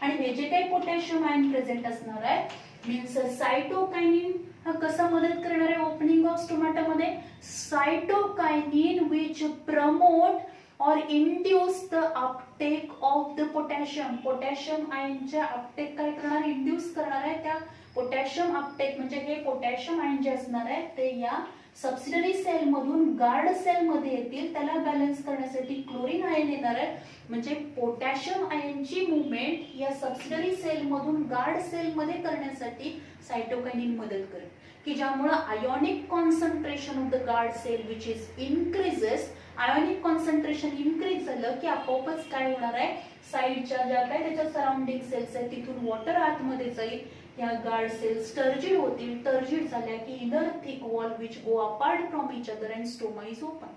आणि हे जे काही पोटॅशियम आयन प्रेझेंट असणार आहे मीन्स सायटोकायनिन हा कसा मदत करणार आहे ओपनिंग ऑफ स्टोमाटा मध्ये, cytokinin which promote or induce the uptake of the potassium. Potassium आयनच्या अपटेक काय करणार, इंड्यूस करणार आहे. त्या पोटॅशियम अपटेक म्हणजे हे पोटॅशियम आयन जे असणार आहे ते या सबसिडरी सेल मधून गार्ड सेल मध्ये येतील. त्याला बॅलन्स करण्यासाठी क्लोरीन आयन येणार आहे. म्हणजे पोटॅशियम आयनची मुवमेंट या सबसिडरी सेल मधून गार्ड सेल मध्ये करण्यासाठी सायटोकायनिन मदत करेल, की ज्यामुळे ionic concentration of the guard cell which is increases. Ionic concentration increase झालं की आपोआपच काय होणार आहे, साइडच्या ज्या काय त्याच्या सराउंडिंग सेल्स आहेत तिथून वॉटर आतमध्ये जाईल. या गार्ड सेल्स टर्जिड होतील. टर्जिड झाल्या की inner thick wall which go apart from each other and stoma is open.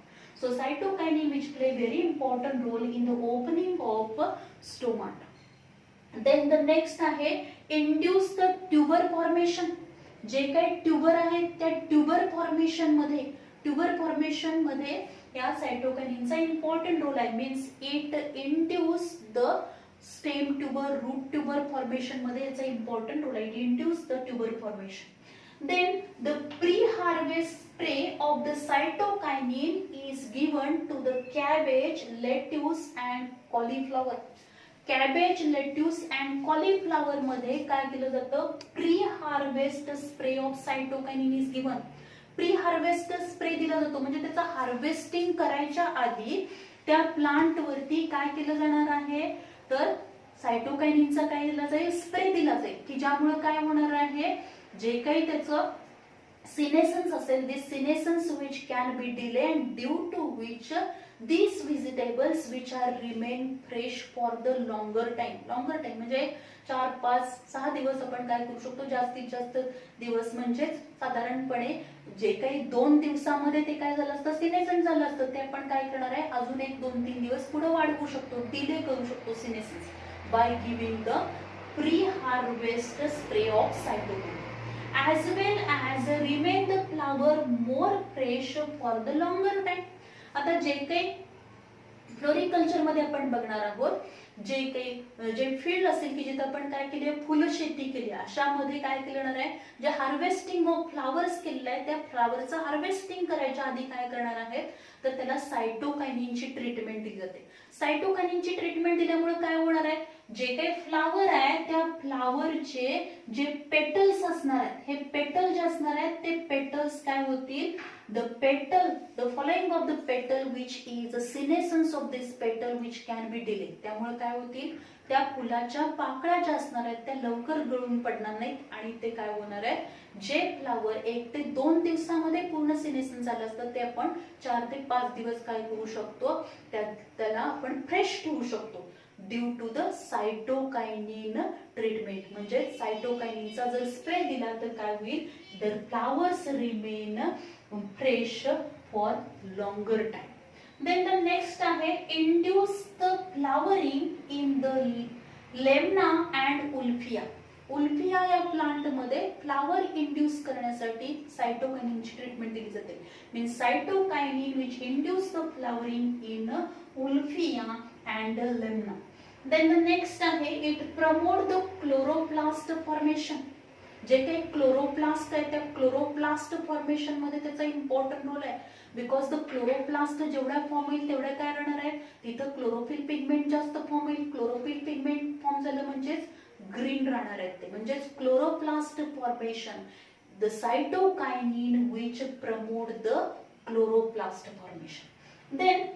So cytokinin which play very important role in the opening of stomata. Then the next आहे इंड्यूस द ट्यूबर फॉर्मेशन. जे काही ट्यूबर आहेत त्या ट्यूबर फॉर्मेशन मध्ये या सायटोकायनिनचा इम्पॉर्टंट रोल आहे. Means it induce the stem tuber, root tuber formation मध्ये याचा इम्पॉर्टंट रोल आहे. It induce the tuber formation. Then the pre-harvest spray of the cytokinin is given to the cabbage, lettuce and cauliflower. Cabbage, lettuce and cauliflower मध्ये काय केलं जातं, pre harvest spray of cytokinin is given. Pre harvest spray दिला जातो म्हणजे त्याचा हार्वेस्टिंग करायच्या आधी त्या प्लांट वरती काय केलं जाणार आहे, तर सायटोकायनिनचा काय दिला जाईल, स्प्रे दिला जाईल, की ज्यामुळे काय होणार आहे, जे काही त्याचं senescence असेल, this senescence which can be delayed due to which these vegetables which are remain fresh for the longer time म्हणजे 4, 5, 6 दिवस आपण काय करू शकतो, जास्तीत जास्त दिवस म्हणजे साधारणपणे जे काही 2 दिवसामध्ये ते काय झालं असतं, सिनेसेन्स झालं असतं, ते आपण काय करणार आहे, अजून 1, 2, 3 दिवस पुढे वाढवू शकतो, डिले करू शकतो senescence by giving the pre harvest spray of cytokine. As well as remain the flower more fresh for the longer time. आता जे काही फ्लोरिकल्चर मध्ये आपण बघणार आहोत, जे फील्ड असेल की जिथे आपण काय केले, फुल शेती केली, अशामध्ये काय केलं आहे, जे हार्वेस्टिंग ऑफ फ्लावर्स केलेलं आहे, त्या फ्लावरचं हार्वेस्टिंग करायच्या आधी काय करणार आहेत, तर त्याला सायटोकायनिनची ट्रीटमेंट दिली जाते. सायटोकायनिनची ट्रीटमेंट दिल्यामुळे काय होणार आहे, जे काही फ्लावर आहे त्या फ्लावरचे जे पेटल्स असणार आहेत, हे पेटल जे असणार आहेत ते पेटल्स काय होतील, the following of the petal which is the senescence of this petal which can be delayed. त्यामुळे काय होतील, त्या फुलाच्या पाकळ्या ज्या असणार आहेत त्या लवकर गळून पडणार नाहीत आणि ते काय होणार आहे, जे फ्लावर 1 ते 2 दिवसामध्ये पूर्ण सिनेसेन्स झालं असतं ते आपण 4 ते 5 दिवस काय करू शकतो, त्याला आपण फ्रेश ठेवू शकतो due to the cytokinin treatment. म्हणजे सायटोकायनिनचा जर स्प्रे दिला तर काय होईल, the flowers remain fresh for longer time. Then the next आहे induce the flowering in the lemna and ulfia. उल्फिया या प्लांट मध्ये फ्लावर इंड्यूस करण्यासाठी सायटोकायनिनची ट्रीटमेंट दिली जाते. Means cytokinin which induce the flowering in Wolffia and Lemna. Then the next आहे it promote the chloroplast formation. जे काही क्लोरोप्लास्ट आहे त्या क्लोरोप्लास्ट फॉर्मेशन मध्ये त्याचा इम्पॉर्टंट रोल आहे. बिकॉज द क्लोरोप्लास्ट जेवढ्या फॉर्म होईल तेवढ्या काय राहणार आहे, तिथं क्लोरोफिल पिगमेंट जास्त फॉर्म होईल. क्लोरोफिल पिगमेंट फॉर्म झालं म्हणजेच ग्रीन राहणार आहेत ते, म्हणजेच chloroplast formation, the cytokinin which promote the chloroplast formation. Then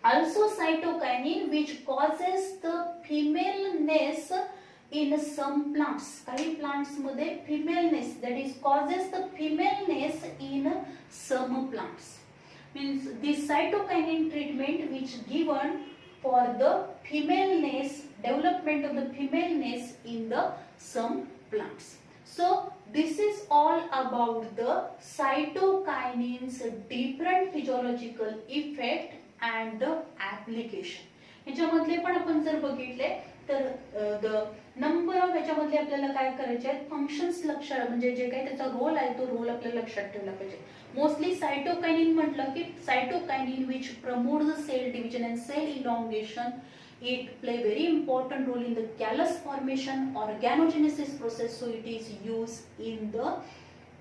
also cytokinin which causes the femaleness in some plants. काही plants मध्ये femaleness, that is causes the femaleness in some plants. Means this cytokinin treatment which given for the femaleness, development of the femaleness in the some plants. So this is all about the cytokinins different physiological effect and the application. ह्याच्यामधले पण आपण जर बघितले तर द नंबर ऑफ ह्याच्यामधले आपल्याला काय करायचे आहेत, फंक्शन्स लक्षात, म्हणजे जे काही त्याचा रोल आहे तो रोल आपल्याला लक्षात ठेवला पाहिजे. मोस्टली सायटोकायनिन म्हटलं की cytokinin which promote the cell division and cell elongation. It play very important role in the callus formation, organogenesis process. So it is used in the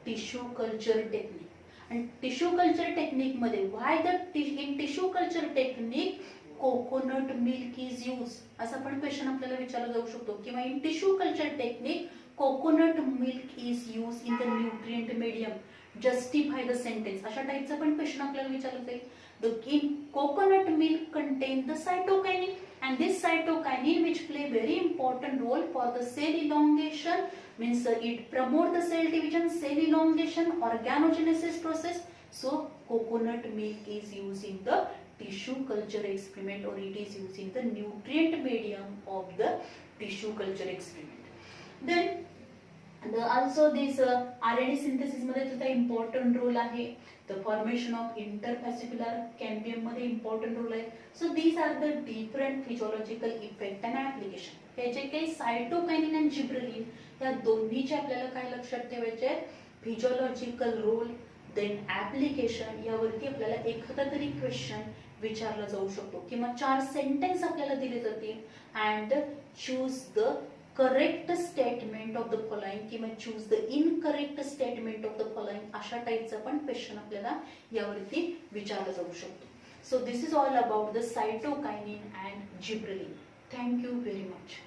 tissue culture technique. And tissue culture technique मध्ये why the in tissue culture technique coconut milk is used, असा पण क्वेश्चन आपल्याला विचारला जाऊ शकतो. किंवा in tissue culture technique coconut milk is used in the nutrient medium, justify the sentence, अशा टाइपचा पण क्वेश्चन आपल्याला विचारला जाईल. The coconut milk contain the cytokinin, and this cytokinin which play very important role for the cell elongation, means it promote the cell division, cell elongation, organogenesis process. So coconut milk is used in the tissue culture experiment, or it is used in the nutrient medium of the tissue culture experiment. Then also this RNA synthesis मध्ये त्याचा important role आहे. The formation of interfascicular cambium मध्ये important role आहे. So these are the different physiological effect and application. हे जे काही सायटोकायनिन आणि जिब्रेलिन या दोन्हीचे आपल्याला काय लक्षात ठेवायचे आहेत, फिजियोलॉजिकल रोल, देन ऍप्लिकेशन, यावरती आपल्याला एखादा तरी क्वेश्चन विचारला जाऊ शकतो किंवा 4 सेंटेन्स आपल्याला दिले जातील. And choose the correct statement of the following किंवा choose the incorrect statement of the following, अशा टाइपचा पण क्वेश्चन आपल्याला यावरती विचारला जाऊ शकतो. So this is all about the cytokinin and gibberellin. Thank you very much.